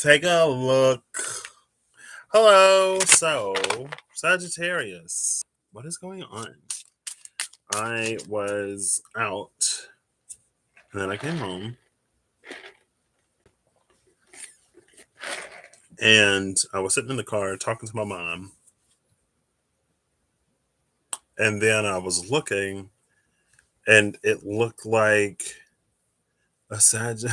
Take a look. Hello. So, Sagittarius, what is going on? I was out and then I came home and I was sitting in the car talking to my mom. And then I was looking and it looked like a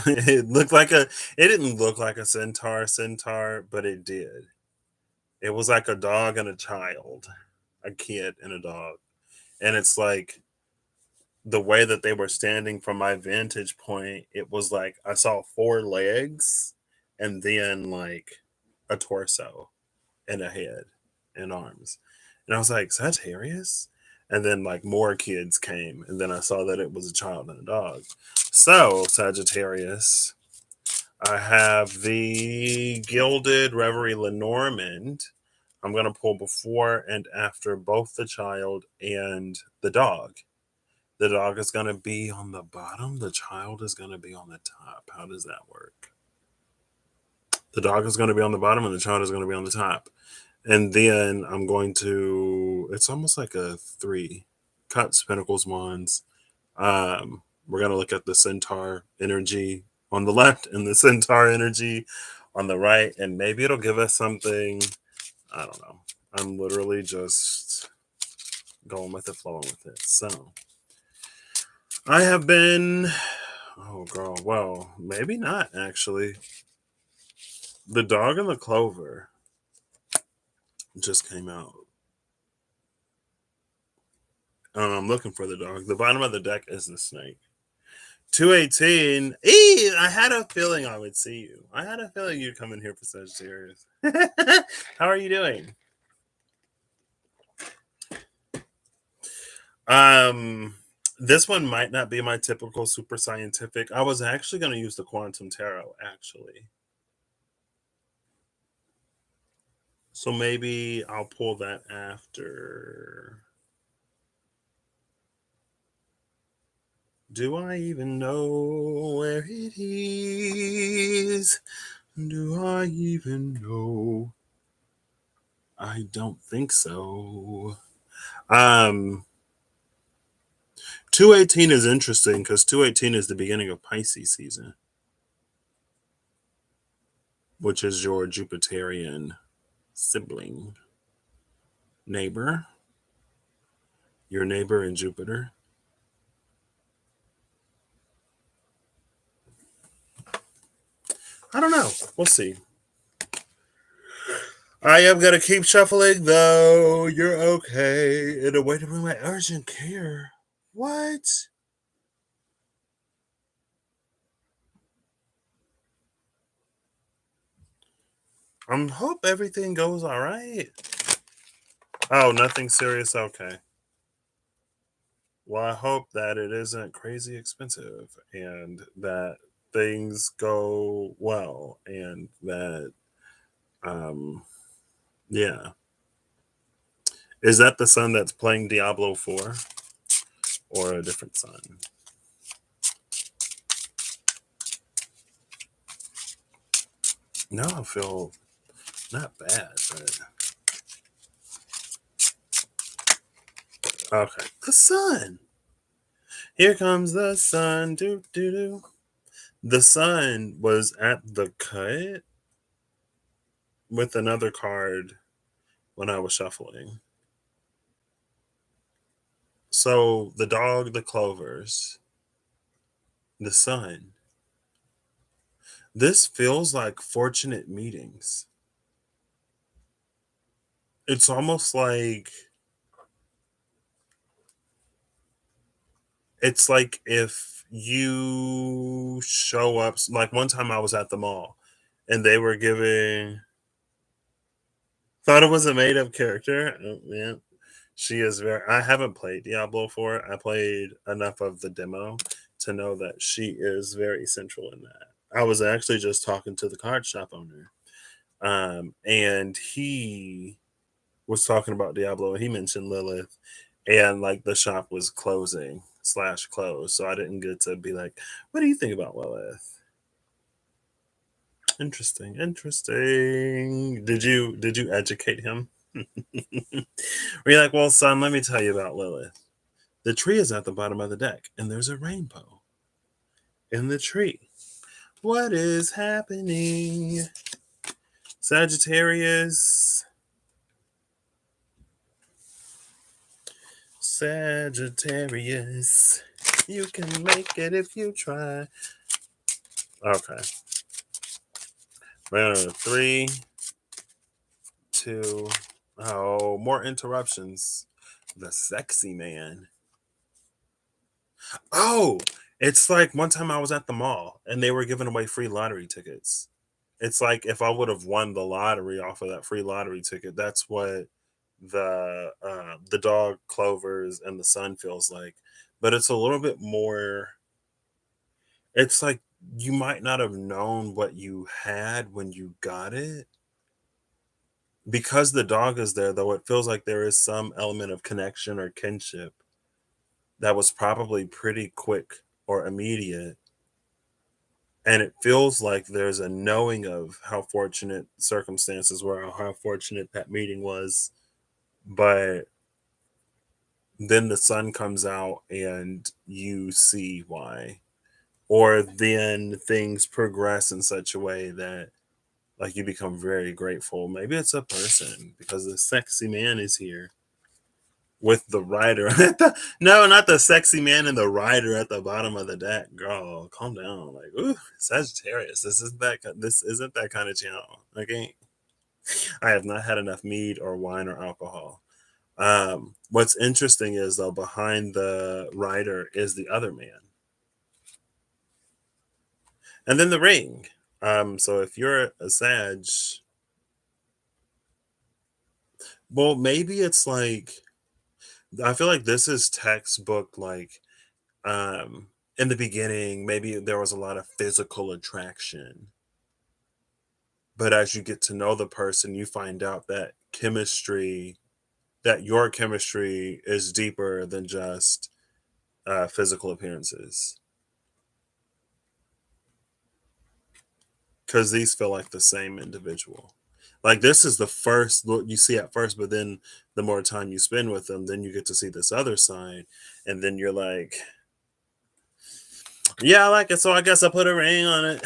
it looked like it didn't look like a centaur, but it did. It was like a dog and a child, a kid and a dog. And it's like the way that they were standing from my vantage point, it was like I saw four legs and then like a torso and a head and arms. And I was like, Sagittarius? And then like more kids came, and then I saw that it was a child and a dog. So, Sagittarius, I have the Gilded Reverie Lenormand. I'm going to pull before and after both the child and the dog. The dog is going to be on the bottom. The child is going to be on the top. How does that work? The dog is going to be on the bottom and the child is going to be on the top. And then I'm going to, it's almost like a 3. Cups, Pentacles, Wands. We're going to look at the Centaur energy on the left and the Centaur energy on the right. And maybe it'll give us something. I don't know. I'm literally just going with it, flowing with it. So I have been, oh girl, well, maybe not actually. The Dog and the Clover just came out. I'm looking for the dog. The bottom of the deck is the snake. 218. I had a feeling I would see you. I had a feeling you'd come in here for Sagittarius. How are you doing? This one might not be my typical super scientific. I was actually going to use the Quantum Tarot, actually. So maybe I'll pull that after. Do I even know where it is? Do I even know? I don't think so. 218 is interesting because 218 is the beginning of Pisces season, which is your Jupiterian sibling, neighbor, your neighbor in Jupiter. I don't know. We'll see. I am going to keep shuffling, though. You're okay. In a way to bring my urgent care. What? I hope everything goes all right. Oh, nothing serious? Okay. Well, I hope that it isn't crazy expensive and that things go well and that, yeah. Is that the son that's playing Diablo 4 or a different son? No, I feel not bad, but okay. The sun. Here comes the sun. Do do do. The sun was at the cut with another card when I was shuffling. So the dog, the clovers, the sun. This feels like fortunate meetings. It's almost like it's like if you show up, like one time I was at the mall and they were giving, thought it was a made up character. Oh, yeah. She is very, I haven't played Diablo 4. I played enough of the demo to know that she is very central in that. I was actually just talking to the card shop owner. And he was talking about Diablo. He mentioned Lilith, and like the shop was closing / close, so I didn't get to be like, "What do you think about Lilith?" Interesting, interesting. Did you educate him? Were you like, well, son, let me tell you about Lilith. The tree is at the bottom of the deck, and there's a rainbow in the tree. What is happening? Sagittarius. Sagittarius. You can make it if you try. Okay. We're on 3, 2. Oh, more interruptions. The sexy man. Oh, it's like one time I was at the mall and they were giving away free lottery tickets. It's like if I would have won the lottery off of that free lottery ticket, that's what the dog Clovers and the sun feels like. But it's a little bit more. It's like you might not have known what you had when you got it because the dog is there. Though it feels like there is some element of connection or kinship that was probably pretty quick or immediate. And it feels like there's a knowing of how fortunate circumstances were, or how fortunate that meeting was. But then the sun comes out and you see why. Or then things progress in such a way that like you become very grateful. Maybe it's a person because the sexy man is here with the rider at the no, not the sexy man and the rider at the bottom of the deck. Girl, calm down. Like, ooh, Sagittarius. This isn't that kind of channel. Okay. I have not had enough mead or wine or alcohol. What's interesting is though behind the rider is the other man. And then the ring. So if you're a Sag, well, maybe it's like I feel like this is textbook like in the beginning maybe there was a lot of physical attraction, but as you get to know the person you find out that your chemistry is deeper than just physical appearances because these feel like the same individual. Like this is the first look you see at first, but then the more time you spend with them then you get to see this other side, and then you're like, yeah, I like it, so I guess I put a ring on it.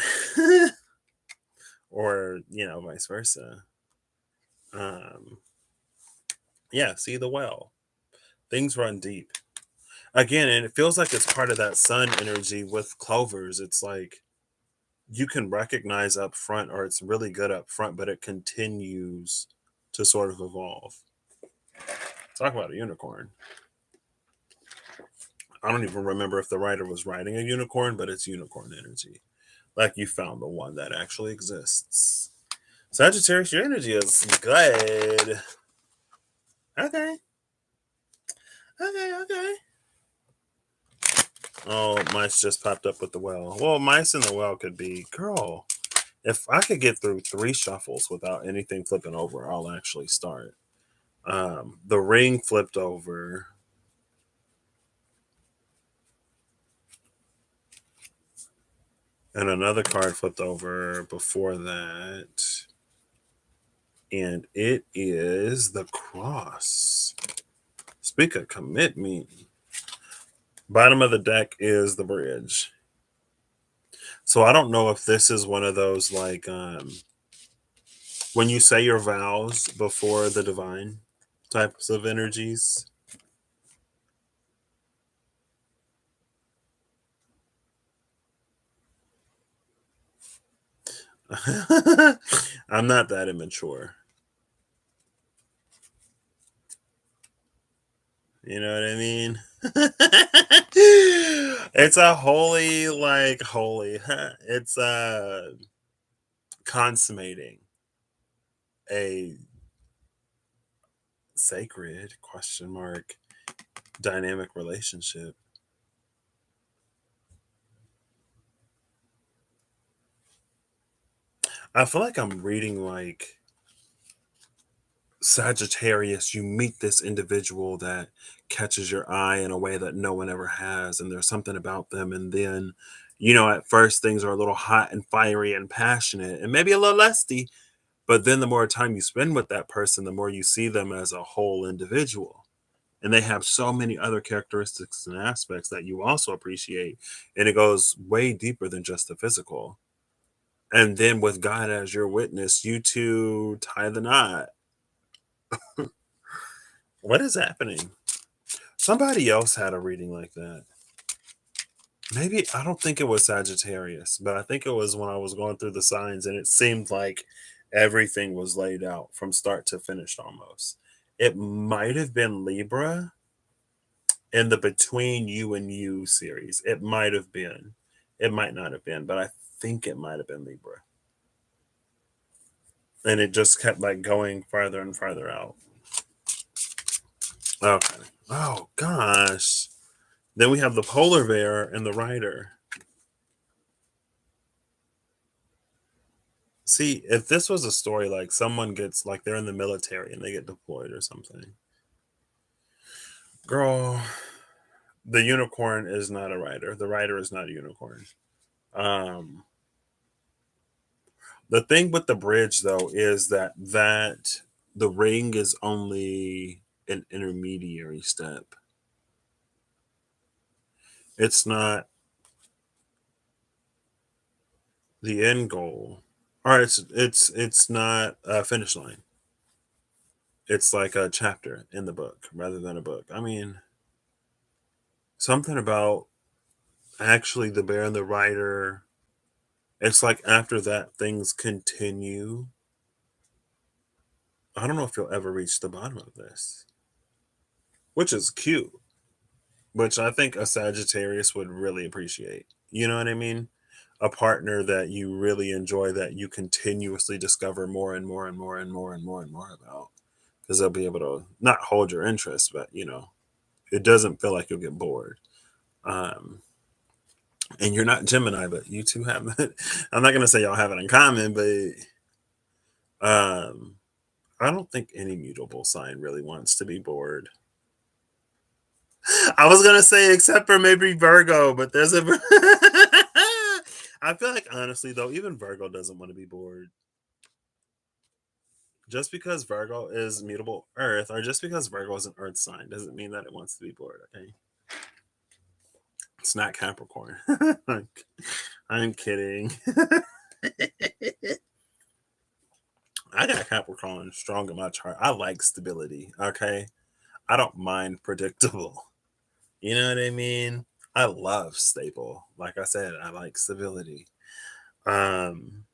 Or vice versa. um yeah, see the well, things run deep again, and it feels like it's part of that sun energy with Clovers. It's like you can recognize up front, or it's really good up front, but it continues to sort of evolve. Talk about a unicorn. I don't even remember if the writer was writing a unicorn, but it's unicorn energy. Like you found the one that actually exists. Sagittarius, your energy is good. Okay. Okay, okay. Oh, mice just popped up with the well. Well, mice in the well could be, girl, if I could get through 3 shuffles without anything flipping over, I'll actually start. The ring flipped over. And another card flipped over before that. And it is the cross. Speak of commitment. Bottom of the deck is the bridge. So I don't know if this is one of those like when you say your vows before the divine types of energies. I'm not that immature. You know what I mean? It's a holy, like holy. It's consummating a sacred question mark dynamic relationship. I feel like I'm reading like Sagittarius. You meet this individual that catches your eye in a way that no one ever has, and there's something about them, and then At first things are a little hot and fiery and passionate and maybe a little lusty, but then the more time you spend with that person, the more you see them as a whole individual. And they have so many other characteristics and aspects that you also appreciate. And it goes way deeper than just the physical. And then with God as your witness, you two tie the knot. What is happening? Somebody else had a reading like that. Maybe I don't think it was Sagittarius, but I think it was when I was going through the signs and it seemed like everything was laid out from start to finish almost. It might have been Libra in the Between You and You series. It might have been. It might not have been, but I think it might have been Libra. And it just kept like going farther and farther out. Okay. Oh gosh. Then we have the polar bear and the rider. See, if this was a story like someone gets like they're in the military and they get deployed or something. Girl, the unicorn is not a rider. The rider is not a unicorn. Um the thing with the bridge though is that the ring is only an intermediary step. It's not the end goal. Or it's not a finish line. It's like a chapter in the book rather than a book. I mean, something about actually the bear and the rider. It's like after that things continue. I don't know if you'll ever reach the bottom of this, which is cute, which I think a Sagittarius would really appreciate. You know what I mean? A partner that you really enjoy, that you continuously discover more and more and more and more and more and more about, because they'll be able to not hold your interest, but it doesn't feel like you'll get bored. Um, and you're not Gemini, but you two have it. I'm not gonna say y'all have it in common, but um, I don't think any mutable sign really wants to be bored. I was gonna say except for maybe Virgo, but there's a. I feel like honestly though, even Virgo doesn't want to be bored. Just because Virgo is mutable Earth, or just because Virgo is an Earth sign, doesn't mean that it wants to be bored. Okay, it's not Capricorn. I'm kidding. I got Capricorn strong in my chart. I like stability. Okay, I don't mind predictable. You know what I mean? I love stable. Like I said, I like stability. Um,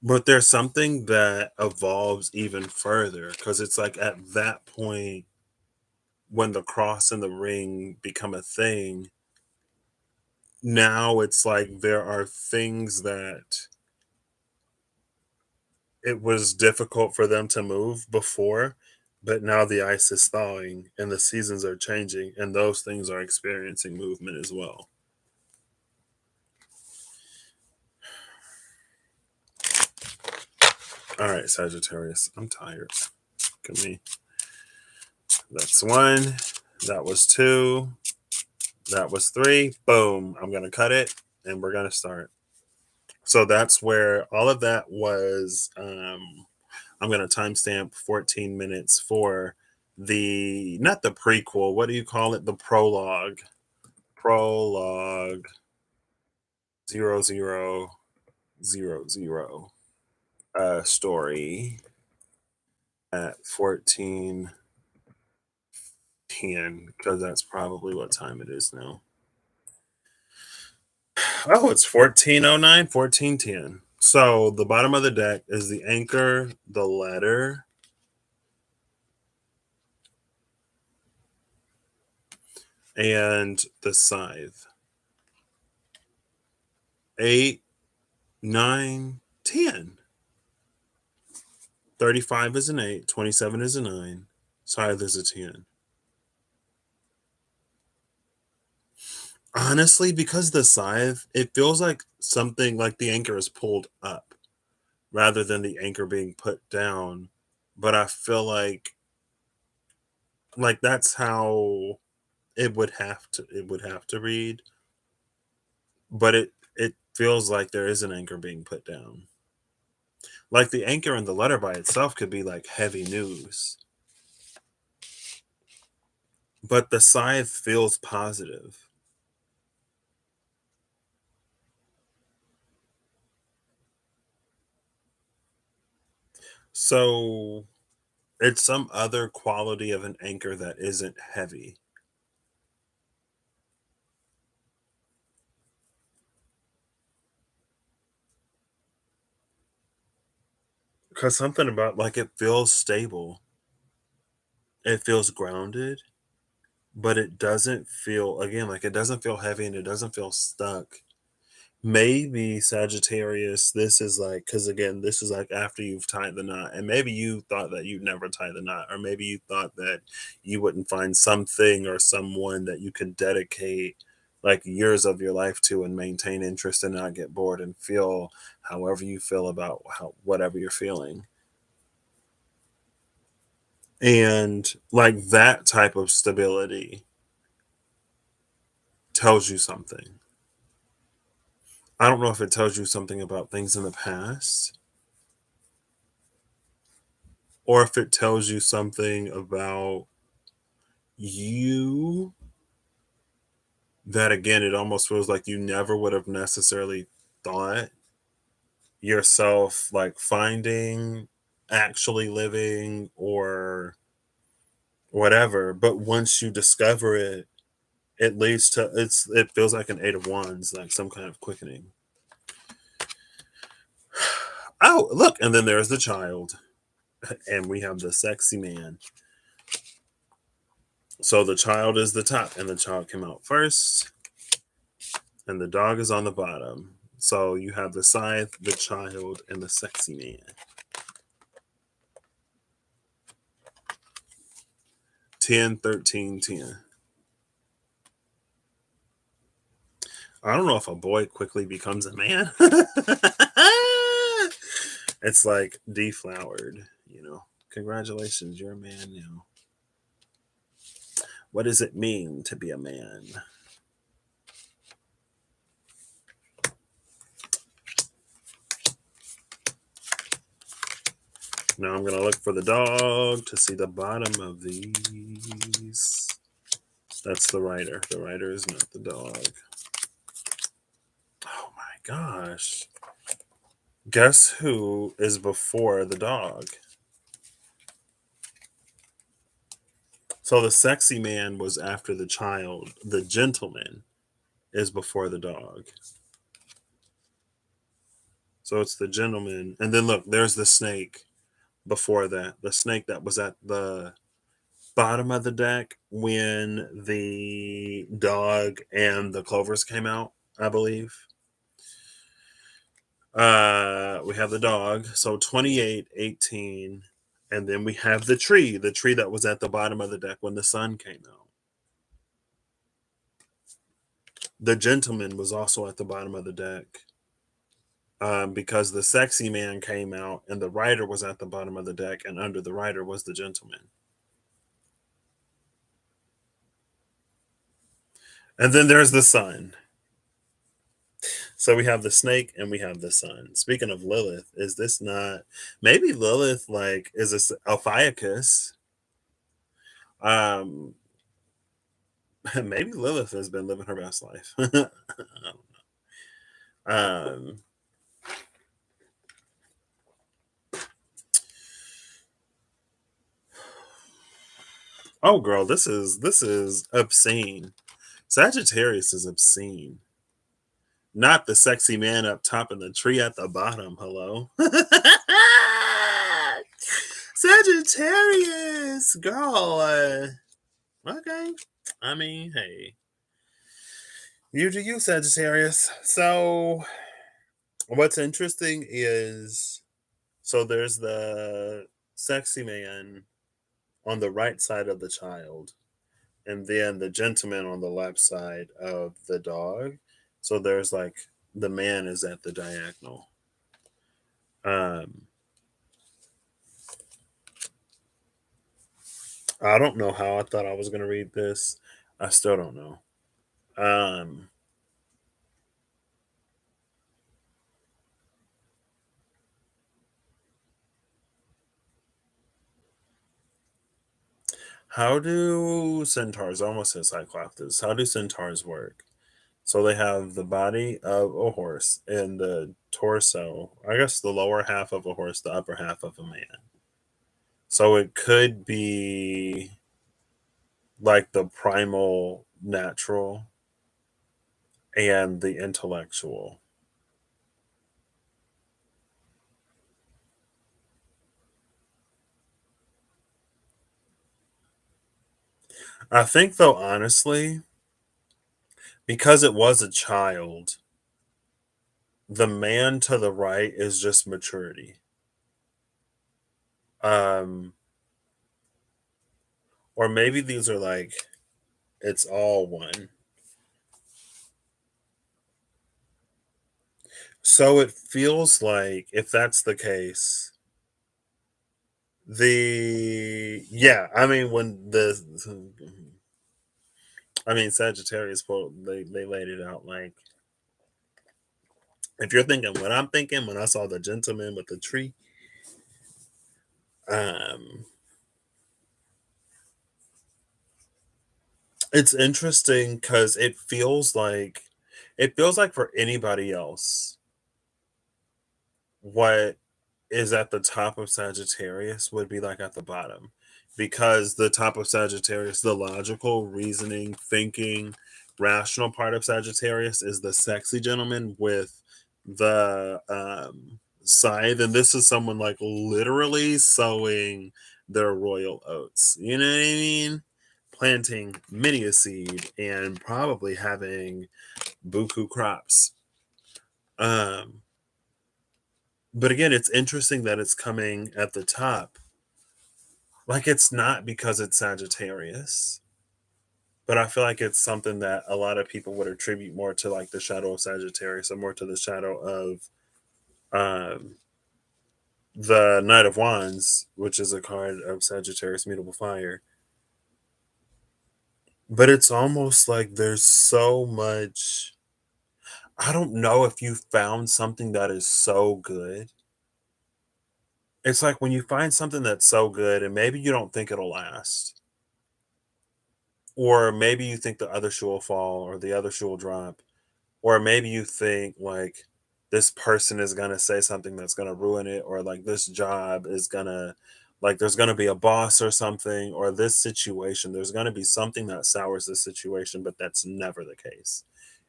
but there's something that evolves even further because it's like at that point when the cross and the ring become a thing, now it's like there are things that it was difficult for them to move before, but now the ice is thawing and the seasons are changing, and those things are experiencing movement as well. All right, Sagittarius, I'm tired. Look at me. That's one. That was two. That was three. Boom. I'm going to cut it and we're going to start. So that's where all of that was. I'm going to timestamp 14 minutes for not the prequel. What do you call it? The prologue. Prologue 0000 story at 14:10 because that's probably what time it is now. Oh, it's 14:09, 14:10. So the bottom of the deck is the anchor, the ladder, and the scythe. 8, 9, 10. 35 is an 8, 27 is a 9, scythe is a 10. Honestly, because the scythe, it feels like something like the anchor is pulled up rather than the anchor being put down. But I feel like that's how it would have to read. but it feels like there is an anchor being put down. Like the anchor in the letter by itself could be like heavy news, but the scythe feels positive. So it's some other quality of an anchor that isn't heavy. Because something about like it feels stable, it feels grounded, but it doesn't feel, again, like it doesn't feel heavy and it doesn't feel stuck. Maybe Sagittarius, this is like, because again, this is like after you've tied the knot, and maybe you thought that you'd never tie the knot, or maybe you thought that you wouldn't find something or someone that you could dedicate like years of your life to and maintain interest and not get bored and feel however you feel about whatever you're feeling. And like that type of stability tells you something. I don't know if it tells you something about things in the past or if it tells you something about you that, again, it almost feels like you never would have necessarily thought yourself like finding, actually living, or whatever. But once you discover it, it leads to it feels like an eight of wands, like some kind of quickening. Oh, look, and then there's the child, and we have the sexy man. So the child is the top, and the child came out first, and the dog is on the bottom. So you have the scythe, the child, and the sexy man. 10, 13, 10. I don't know if a boy quickly becomes a man. It's like deflowered, you know. Congratulations, you're a man now. What does it mean to be a man? Now I'm going to look for the dog to see the bottom of these. That's the writer. The writer is not the dog. Oh my gosh. Guess who is before the dog? So the sexy man was after the child. The gentleman is before the dog. So it's the gentleman. And then look, there's the snake before that. The snake that was at the bottom of the deck when the dog and the clovers came out, I believe. We have the dog. So 28, 18, and then we have the tree that was at the bottom of the deck when the sun came out. The gentleman was also at the bottom of the deck because the sexy man came out and the rider was at the bottom of the deck, and under the rider was the gentleman. And then there's the sun. So we have the snake and we have the sun. Speaking of Lilith, is this not maybe Lilith like is this Ophiuchus? Um, maybe Lilith has been living her best life. um, oh girl, this is obscene. Sagittarius is obscene. Not the sexy man up top and the tree at the bottom. Hello. Sagittarius, girl. Okay. I mean, hey, you do you, Sagittarius. So, what's interesting is so there's the sexy man on the right side of the child, and then the gentleman on the left side of the dog. So there's like the man is at the diagonal. Um, I don't know how I thought I was going to read this. I still don't know. Um, How do centaurs, I almost said cyclopses, how do centaurs work? So they have the body of a horse and the torso, I guess the lower half of a horse, the upper half of a man. So it could be like the primal natural and the intellectual. I think, though, honestly, because it was a child, the man to the right is just maturity. Um, or maybe these are like it's all one. So it feels like if that's the case, yeah, I mean Sagittarius quote they laid it out like if you're thinking what I'm thinking when I saw the gentleman with the tree, um it's interesting because it feels like for anybody else, what is at the top of Sagittarius would be like at the bottom. Because the top of Sagittarius, the logical, reasoning, thinking, rational part of Sagittarius is the sexy gentleman with the scythe. And this is someone like literally sowing their royal oats. You know what I mean? Planting many a seed and probably having buku crops. Um, but again, it's interesting that it's coming at the top. Like it's not because it's Sagittarius, but I feel like it's something that a lot of people would attribute more to like the shadow of Sagittarius or more to the shadow of um the Knight of Wands, which is a card of Sagittarius mutable fire. But it's almost like there's so much. I don't know if you found something that is so good. It's like when you find something that's so good and maybe you don't think it'll last, or maybe you think the other shoe will fall or the other shoe will drop, or maybe you think like this person is going to say something that's going to ruin it, or like this job is going to, like there's going to be a boss or something, or this situation there's going to be something that sours the situation, but that's never the case.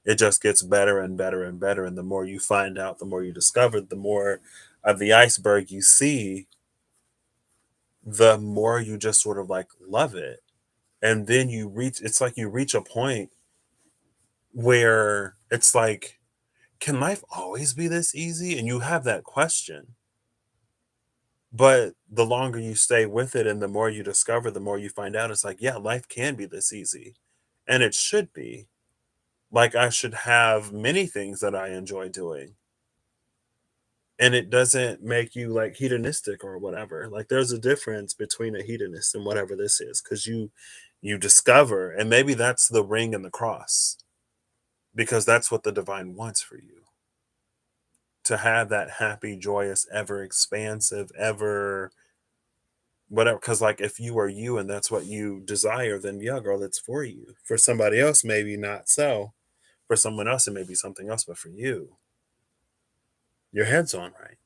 It just gets better and better and better, and the more you find out, the more you discover, the more of the iceberg you see, the more you just sort of like love it. And then it's like you reach a point where it's like, can life always be this easy? And you have that question. But the longer you stay with it and the more you discover, the more you find out, it's like, yeah, life can be this easy. And it should be. Like, I should have many things that I enjoy doing. And it doesn't make you like hedonistic or whatever. Like, there's a difference between a hedonist and whatever this is, because you discover, and maybe that's the ring and the cross, because that's what the divine wants for you, to have that happy, joyous, ever expansive, ever whatever. Because, like, if you are you and that's what you desire, then yeah, girl, it's for you. For somebody else, maybe not so. For someone else, it may be something else, but for you, your head's on right.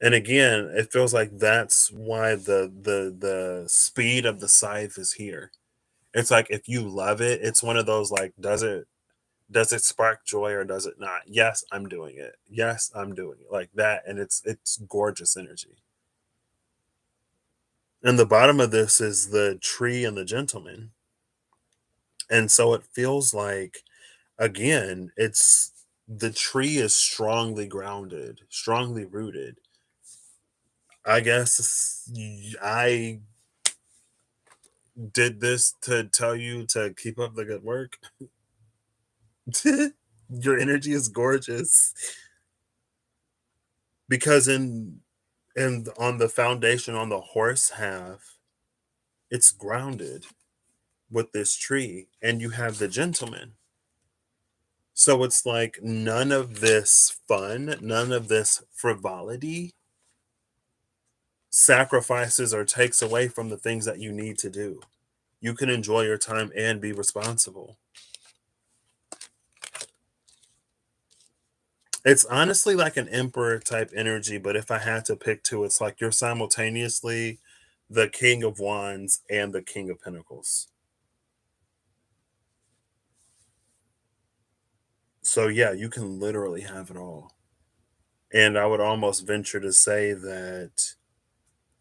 And again, it feels like that's why the speed of the scythe is here. It's like if you love it, it's one of those like, does it spark joy or does it not? Yes, I'm doing it. Yes, I'm doing it like that, and it's gorgeous energy. And the bottom of this is the tree and the gentleman. And so it feels like, again, it's the tree is strongly grounded, strongly rooted. I guess I did this to tell you to keep up the good work. Your energy is gorgeous because in on the foundation on the horse half, it's grounded with this tree, and you have the gentleman. So it's like none of this fun, none of this frivolity, sacrifices or takes away from the things that you need to do. You can enjoy your time and be responsible. It's honestly like an emperor type energy, but if I had to pick two, it's like you're simultaneously the king of wands and the king of pentacles. So yeah, you can literally have it all. And I would almost venture to say that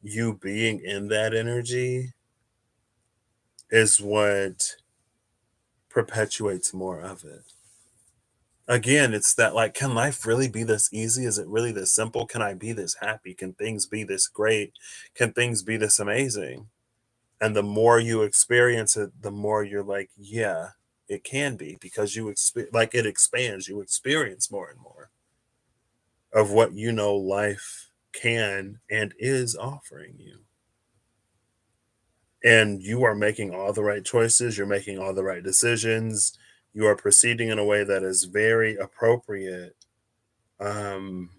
you being in that energy is what perpetuates more of it. Again, it's that like, can life really be this easy? Is it really this simple? Can I be this happy? Can things be this great? Can things be this amazing? And the more you experience it, the more you're like, yeah, it can be, because like it expands, you experience more and more of what you know life can and is offering you. And you are making all the right choices, you're making all the right decisions, you are proceeding in a way that is very appropriate. Um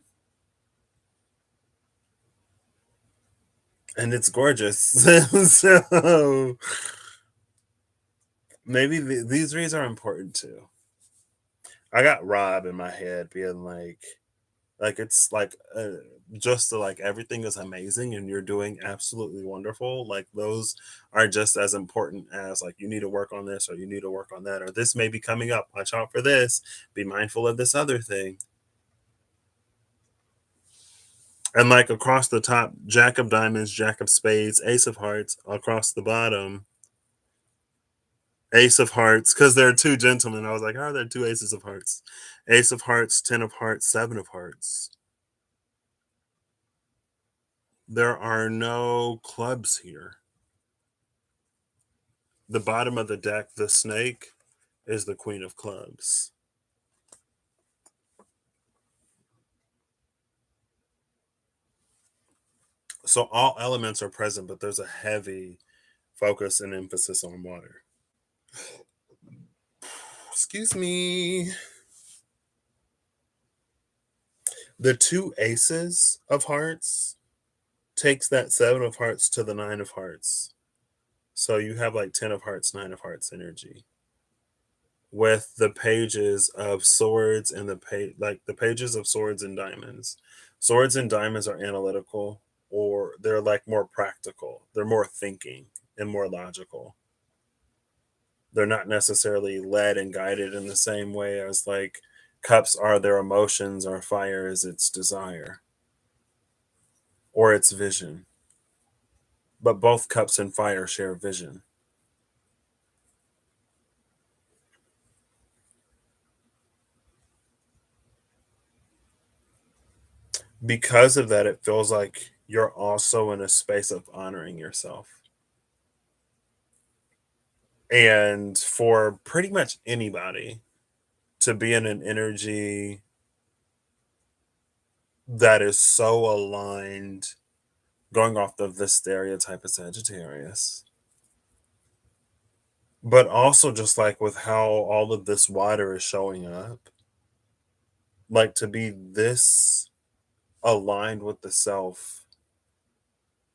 and it's gorgeous. So maybe these reads are important too. I got Rob in my head being like it's like just to like everything is amazing and you're doing absolutely wonderful. Like those are just as important as like you need to work on this or you need to work on that or this may be coming up. Watch out for this. Be mindful of this other thing. And like across the top, Jack of Diamonds, Jack of Spades, Ace of Hearts. Across the bottom, Ace of Hearts, because there are two gentlemen. I was like, how are there two Aces of Hearts? Ace of Hearts, Ten of Hearts, Seven of Hearts. There are no clubs here. The bottom of the deck, the snake, is the Queen of Clubs. So all elements are present, but there's a heavy focus and emphasis on water. Excuse me. The two aces of hearts takes that Seven of Hearts to the Nine of Hearts. So you have like 10 of Hearts, Nine of Hearts energy. With the pages of swords and the pages of swords and diamonds. Swords and diamonds are analytical, or they're like more practical. They're more thinking and more logical. They're not necessarily led and guided in the same way as like cups are their emotions or fire is its desire or its vision. But both cups and fire share vision. Because of that, it feels like you're also in a space of honoring yourself. And for pretty much anybody to be in an energy that is so aligned, going off of the stereotype of Sagittarius, but also just like with how all of this water is showing up, like to be this aligned with the self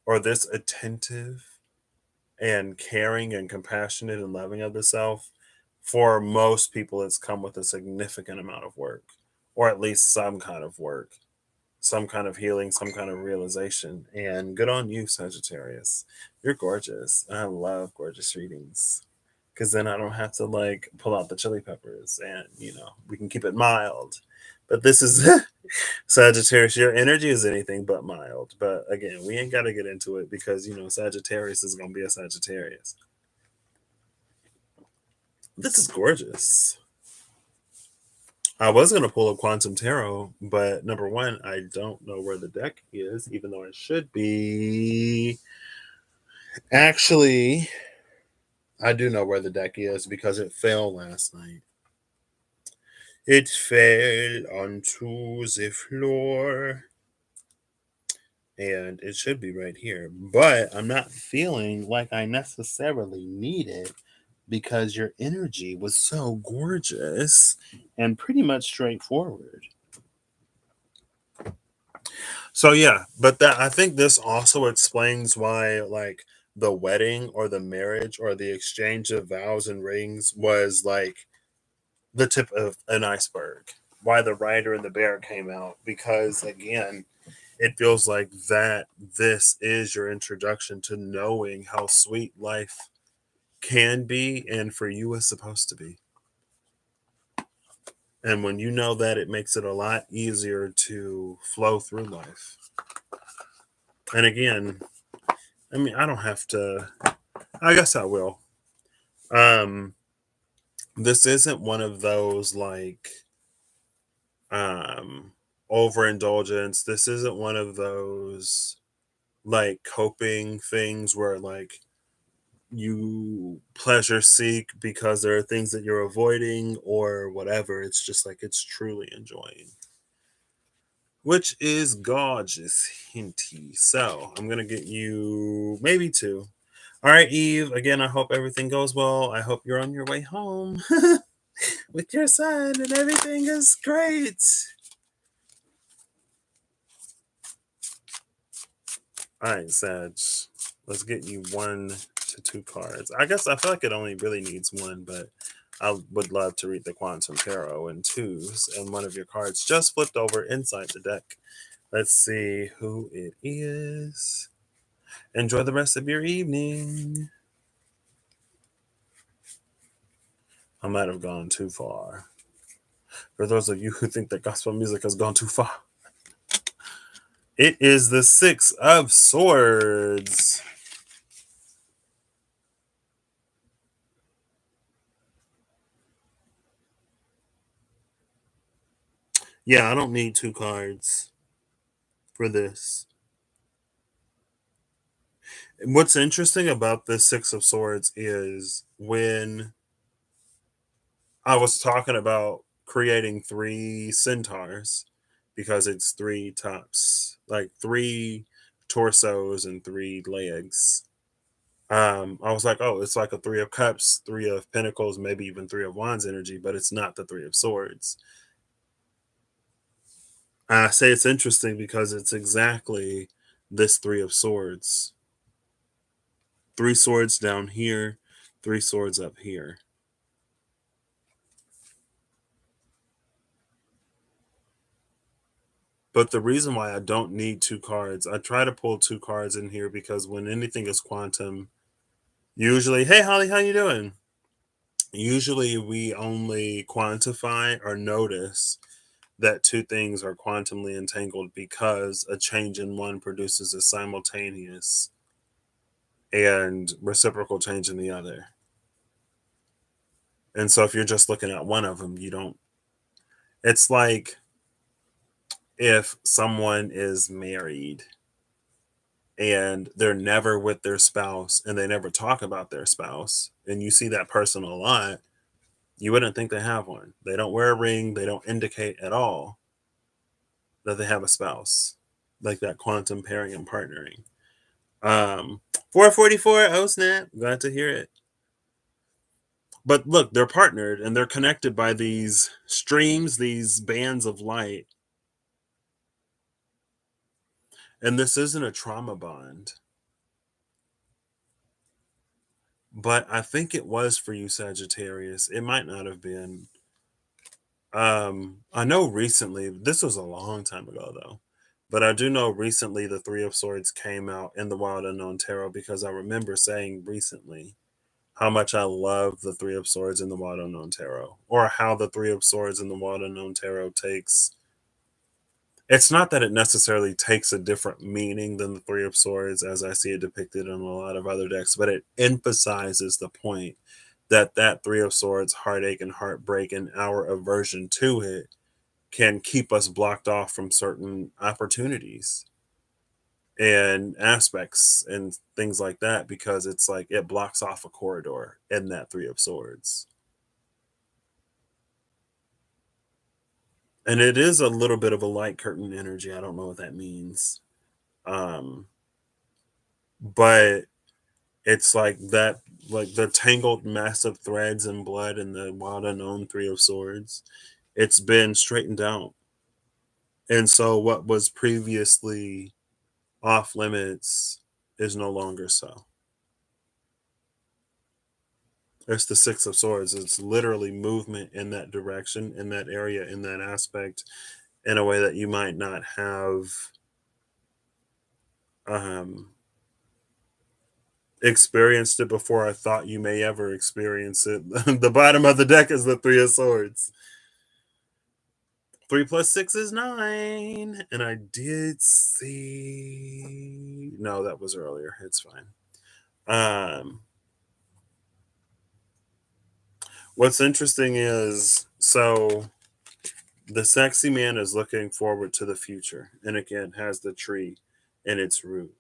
or this attentive and caring and compassionate and loving of the self, for most people, it's come with a significant amount of work, or at least some kind of work, some kind of healing, some kind of realization. And good on you, Sagittarius. You're gorgeous. I love gorgeous readings because then I don't have to like pull out the chili peppers and, we can keep it mild. But this is Sagittarius, your energy is anything but mild. But again, we ain't got to get into it because, Sagittarius is going to be a Sagittarius. This is gorgeous. I was going to pull a Quantum Tarot, but number one, I don't know where the deck is, even though it should be. Actually, I do know where the deck is because it fell last night. It fell onto the floor. And it should be right here. But I'm not feeling like I necessarily need it because your energy was so gorgeous and pretty much straightforward. So yeah, but that I think this also explains why like the wedding or the marriage or the exchange of vows and rings was like the tip of an iceberg. Why the writer and the bear came out, because again, it feels like that this is your introduction to knowing how sweet life can be and for you is supposed to be. And when you know that, it makes it a lot easier to flow through life. And again, I mean, I don't have to, I guess I will. Um, this isn't one of those like um overindulgence. This isn't one of those like coping things where like you pleasure seek because there are things that you're avoiding or whatever. It's just like it's truly enjoying, which is gorgeous, hinty. So I'm gonna get you maybe two. All right, Eve. Again, I hope everything goes well. I hope you're on your way home with your son and everything is great. All right, Sag. Let's get you 1 to 2 cards. I guess I feel like it only really needs one, but I would love to read the Quantum Tarot in twos. And one of your cards just flipped over inside the deck. Let's see who it is. Enjoy the rest of your evening. I might have gone too far. For those of you who think that gospel music has gone too far, it is the Six of Swords. Yeah, I don't need 2 cards for this. What's interesting about the Six of Swords is when I was talking about creating 3 centaurs, because it's 3 tops, like 3 torsos and 3 legs. I was like, oh, it's like a 3 of cups, 3 of pentacles, maybe even 3 of wands energy, but it's not the 3 of swords. I say it's interesting because it's exactly this 3 of swords. 3 swords down here, 3 swords up here. But the reason why I don't need 2 cards, I try to pull 2 cards in here because when anything is quantum, usually, hey Holly, how you doing? Usually we only quantify or notice that 2 things are quantumly entangled because a change in one produces a simultaneous and reciprocal change in the other. And so if you're just looking at one of them, you don't. It's like if someone is married and they're never with their spouse and they never talk about their spouse, and you see that person a lot, you wouldn't think they have one. They don't wear a ring, they don't indicate at all that they have a spouse, like that quantum pairing and partnering. 444, oh snap, glad to hear it. But look, they're partnered and they're connected by these streams, these bands of light. And this isn't a trauma bond, but I think it was for you, Sagittarius. It might not have been. I know recently, this was a long time ago though, but I do know recently the 3 of swords came out in the Wild Unknown Tarot, because I remember saying recently how much I love the 3 of swords in the Wild Unknown Tarot, or how the 3 of swords in the Wild Unknown Tarot takes. It's not that it necessarily takes a different meaning than the 3 of swords as I see it depicted in a lot of other decks, but it emphasizes the point that that 3 of swords heartache and heartbreak and our aversion to it can keep us blocked off from certain opportunities and aspects and things like that, because it's like it blocks off a corridor in that 3 of swords. And it is a little bit of a light curtain energy. I don't know what that means. Um, but it's like that, like the tangled massive threads and blood in the Wild Unknown 3 of swords. It's been straightened out. And so what was previously off limits is no longer so. It's the Six of Swords. It's literally movement in that direction, in that area, in that aspect, in a way that you might not have um, experienced it before. I thought you may ever experience it. The bottom of the deck is the Three of Swords. 3 + 6 is 9. And I did see. No, that was earlier. It's fine. What's interesting is so the sexy man is looking forward to the future and again has the tree in its root.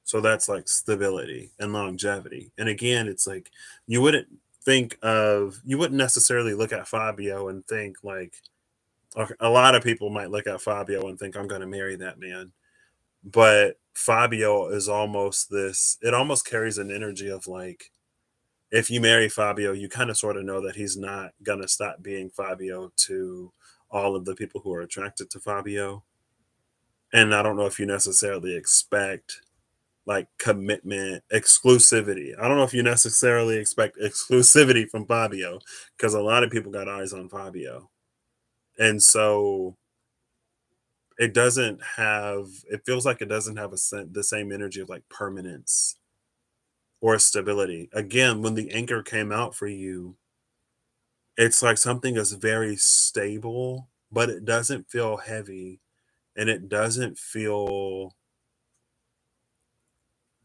So that's like stability and longevity. And again, it's like you wouldn't you wouldn't necessarily look at Fabio and think like, okay, a lot of people might look at Fabio and think, I'm going to marry that man. But Fabio is almost this, it almost carries an energy of like, if you marry Fabio, you kind of sort of know that he's not going to stop being Fabio to all of the people who are attracted to Fabio. And I don't know if you necessarily expect like commitment, exclusivity. I don't know if you necessarily expect exclusivity from Fabio because a lot of people got eyes on Fabio. And so it feels like it doesn't have the same energy of like permanence or stability. Again, when the anchor came out for you, it's like something is very stable, but it doesn't feel heavy and it doesn't feel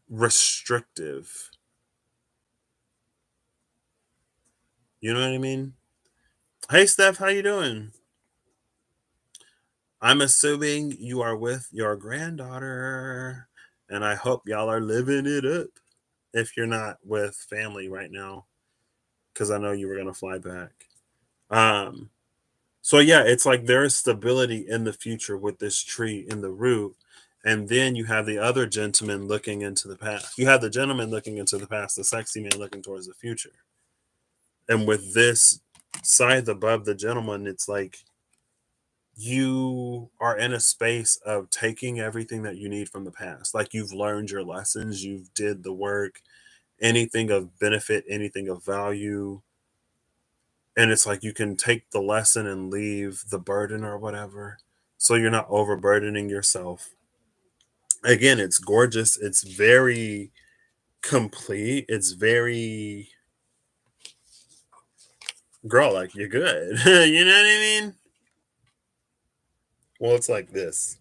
restrictive. You know what I mean? Hey Steph, how you doing? I'm assuming you are with your granddaughter and I hope y'all are living it up if you're not with family right now cuz I know you were going to fly back. Um So yeah, it's like there is stability in the future with this tree in the root. And then you have the other gentleman looking into the past. You have the gentleman looking into the past, the sexy man looking towards the future. And with this scythe above the gentleman, it's like you are in a space of taking everything that you need from the past. Like you've learned your lessons, you've did the work, anything of benefit, anything of value, and it's like you can take the lesson and leave the burden or whatever so you're not overburdening yourself. Again, it's gorgeous, it's very complete, it's very girl, like you're good. You know what I mean? Well, it's like this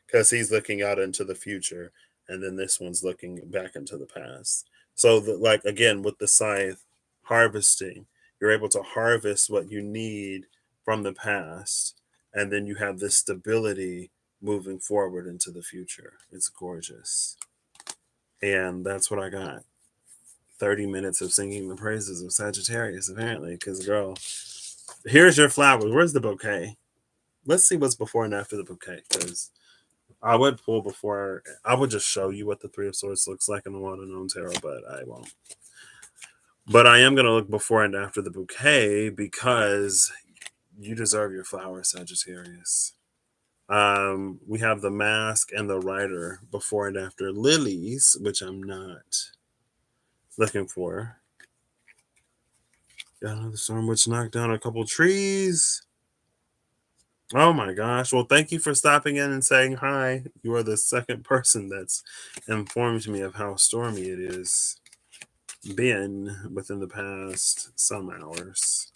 because he's looking out into the future and then this one's looking back into the past. So like again with the scythe harvesting, you're able to harvest what you need from the past and then you have this stability moving forward into the future. It's gorgeous. And that's what I got. 30 minutes of singing the praises of Sagittarius apparently cuz girl, here's your flowers. Where's the bouquet? Let's see what's before and after the bouquet cuz I would pull before. I would just show you what the Three of Swords looks like in the Water Known Tarot, but I won't. But I am going to look before and after the bouquet because you deserve your flowers, Sagittarius. We have the Mask and the Rider before and after lilies, which I'm not looking for. Got another storm which knocked down a couple trees. Oh my gosh. Well, thank you for stopping in and saying hi. You are the second person that's informed me of how stormy it is been within the past some hours.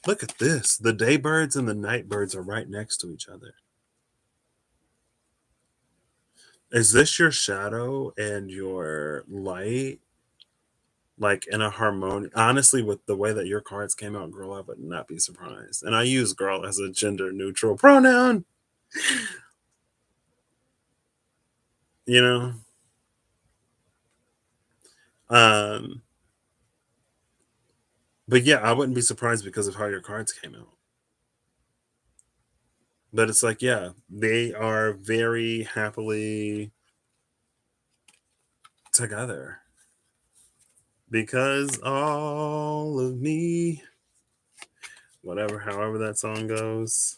Look at this. The day birds and the night birds are right next to each other. Is this your shadow and your light? Like in a harmony? Honestly, with the way that your cards came out, girl, I would not be surprised. And I use girl as a gender neutral pronoun. You know? Um, but yeah, I wouldn't be surprised because of how your cards came out. But it's like, yeah, they are very happily together. Because all of me, whatever, however that song goes.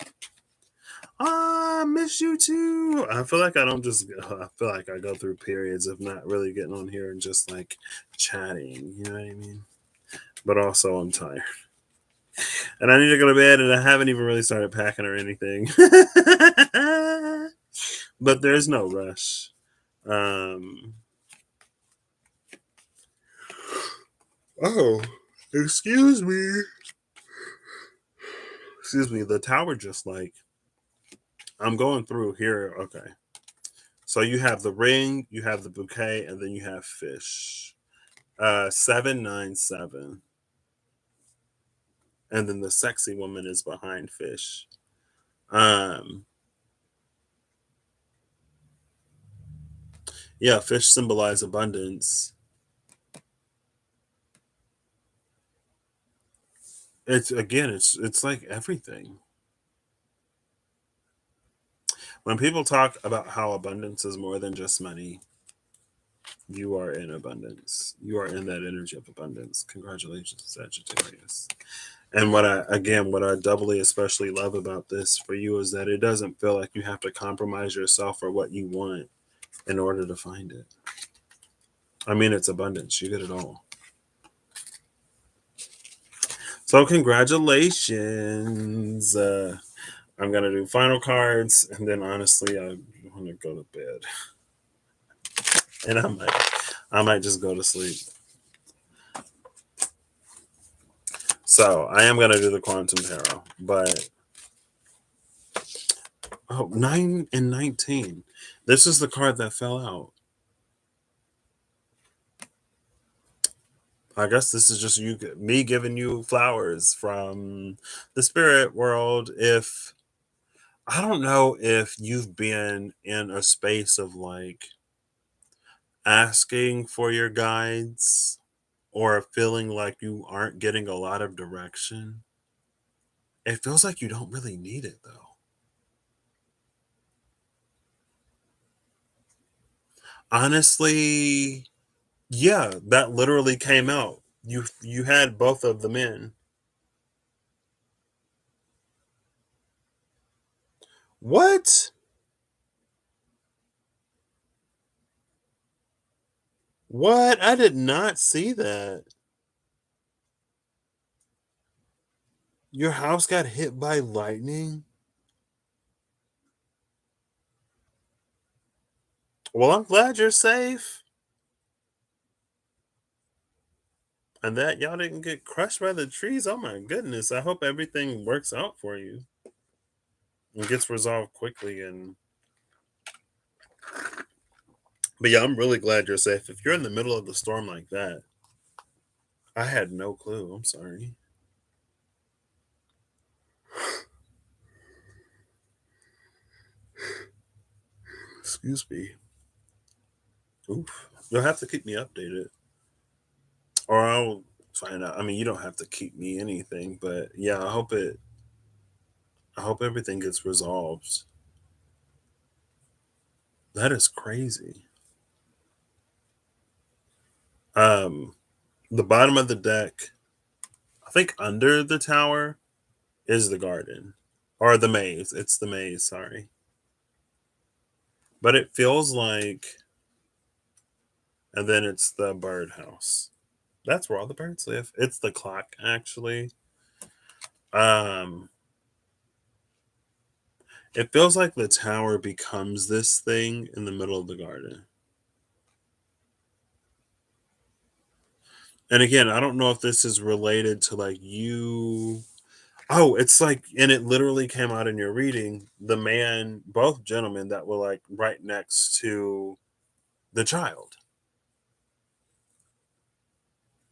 I miss you too. I feel like I don't just. I feel like I go through periods of not really getting on here and just like chatting. You know what I mean? But also, I'm tired and I need to go to bed, and I haven't even really started packing or anything. But there's no rush. Um. Oh, excuse me. Excuse me. The tower just like I'm going through here. Okay. So you have the ring, you have the bouquet, and then you have fish. 797. And then the sexy woman is behind fish. Um, yeah, fish symbolize abundance. It's again, it's like everything. When people talk about how abundance is more than just money, you are in abundance. You are in that energy of abundance. Congratulations, Sagittarius. And what I doubly especially love about this for you is that it doesn't feel like you have to compromise yourself or what you want in order to find it. I mean, it's abundance. You get it all. So congratulations. I'm gonna do final cards, and then honestly, I want to go to bed, and I might just go to sleep. So I am gonna do the quantum tarot, but 9 and 19. This is the card that fell out. I guess this is just me giving you flowers from the spirit world. If I don't know if you've been in a space of like asking for your guides or feeling like you aren't getting a lot of direction. It feels like you don't really need it though. Honestly, yeah, that literally came out. You had both of them in. What? What? I did not see that. Your house got hit by lightning? Well, I'm glad you're safe. And that y'all didn't get crushed by the trees. Oh my goodness. I hope everything works out for you and gets resolved quickly. And but yeah, I'm really glad you're safe. If you're in the middle of the storm like that, I had no clue. I'm sorry. Excuse me. Oof. You'll have to keep me updated. Or I'll find out. I mean, you don't have to keep me anything, but yeah, I hope everything gets resolved. That is crazy. Um the bottom of the deck, I think under the tower is the garden. Or the maze. It's the maze, sorry. But it feels like and then it's the birdhouse. That's where all the birds live. It's the clock actually. Um it feels like the tower becomes this thing in the middle of the garden. And again, I don't know if this is related to like you. Oh, it's like, and it literally came out in your reading. The man, both gentlemen that were like right next to the child.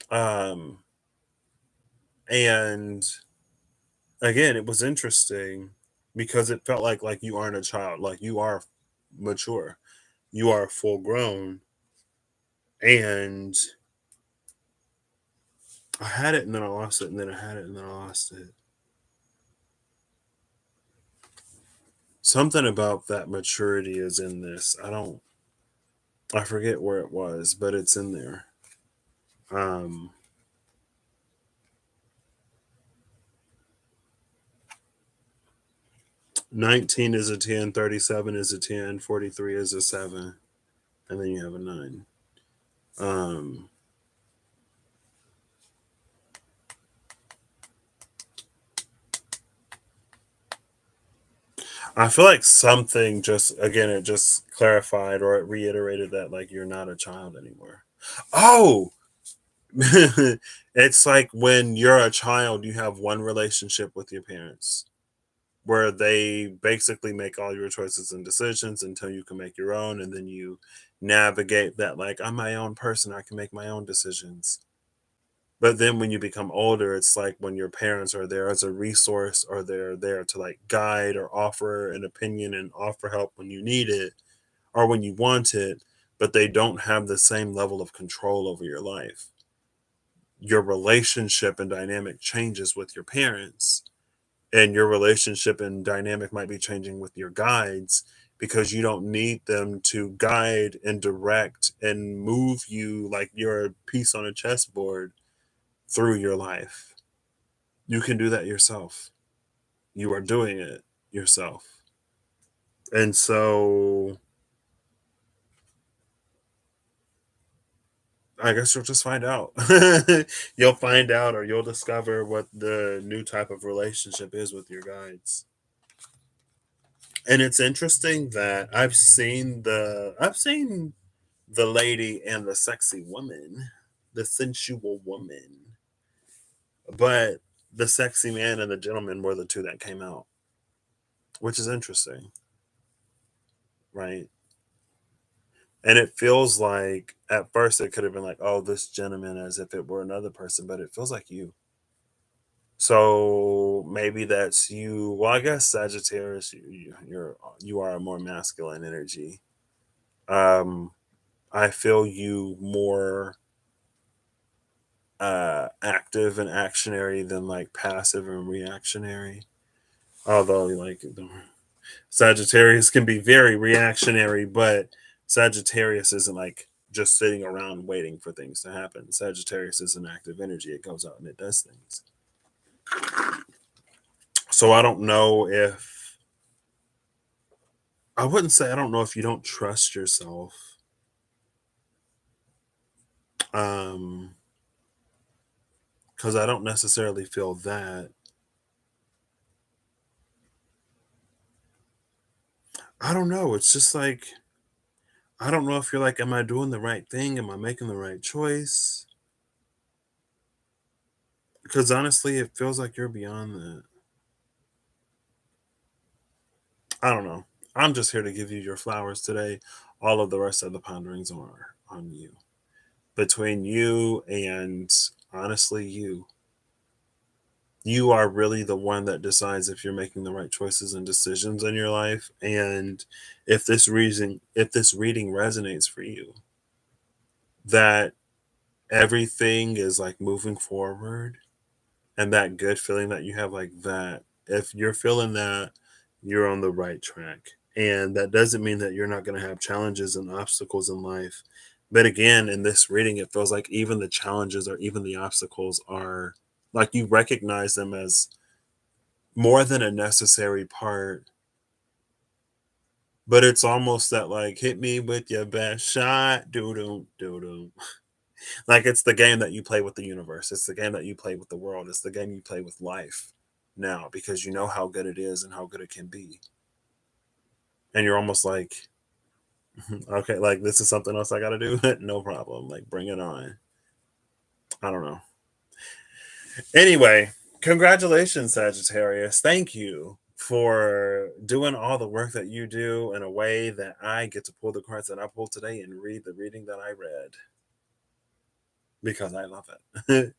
Um, and again, it was interesting because it felt like you aren't a child, like you are mature, you are full grown. And I had it and then I lost it, and then I had it and then I lost it. Something about that maturity is in this. I forget where it was, but it's in there. Um, 19 is a 10, 37 is a 10, 43 is a 7, and then you have a 9. Um, I feel like something just, again, it just clarified or it reiterated that, like, you're not a child anymore. Oh, it's like when you're a child, you have one relationship with your parents where they basically make all your choices and decisions until you can make your own. And then you navigate that, like, I'm my own person, I can make my own decisions. But then when you become older, it's like when your parents are there as a resource or they're there to like guide or offer an opinion and offer help when you need it or when you want it, but they don't have the same level of control over your life. Your relationship and dynamic changes with your parents, and your relationship and dynamic might be changing with your guides because you don't need them to guide and direct and move you like you're a piece on a chessboard through your life. You can do that yourself. You are doing it yourself. And so I guess you'll just find out. You'll find out or you'll discover what the new type of relationship is with your guides. And it's interesting that I've seen the lady and the sexy woman, the sensual woman, but the sexy man and the gentleman were the two that came out, which is interesting, right? And it feels like at first it could have been like, oh, this gentleman, as if it were another person, but it feels like you. So maybe that's you. Well, I guess Sagittarius, you are a more masculine energy. Um, I feel you more active and actionary than like passive and reactionary. Although like Sagittarius can be very reactionary, but Sagittarius isn't like just sitting around waiting for things to happen. Sagittarius is an active energy. It goes out and it does things. So I don't know if I wouldn't say I don't know if you don't trust yourself. Um because I don't necessarily feel that. I don't know. It's just like I don't know if you're like, am I doing the right thing? Am I making the right choice? Because honestly, it feels like you're beyond that. I don't know. I'm just here to give you your flowers today. All of the rest of the ponderings are on you. Between you and honestly, you are really the one that decides if you're making the right choices and decisions in your life. And if this reading resonates for you, that everything is like moving forward and that good feeling that you have, like that, if you're feeling that, you're on the right track. And that doesn't mean that you're not going to have challenges and obstacles in life. But again, in this reading, it feels like even the challenges or even the obstacles are like you recognize them as more than a necessary part. But it's almost that like hit me with your best shot, doo doo doo doo. Like it's the game that you play with the universe. It's the game that you play with the world. It's the game you play with life now because you know how good it is and how good it can be. And you're almost like, okay, like this is something else I got to do. No problem. Like bring it on. I don't know. Anyway, congratulations, Sagittarius. Thank you for doing all the work that you do in a way that I get to pull the cards that I pulled today and read the reading that I read because I love it.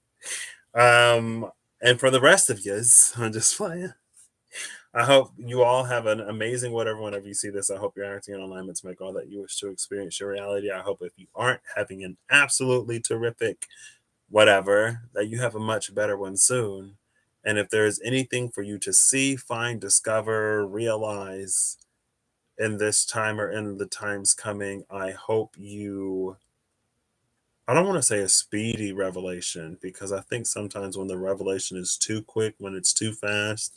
And for the rest of yous, I'm just playing. I hope you all have an amazing whatever whenever you see this. I hope you're acting in alignment to make all that you wish to experience your reality. I hope if you aren't having an absolutely terrific whatever, that you have a much better one soon. And if there's anything for you to see, find, discover, realize in this time or in the times coming, I hope you, I don't want to say a speedy revelation because I think sometimes when the revelation is too quick, when it's too fast,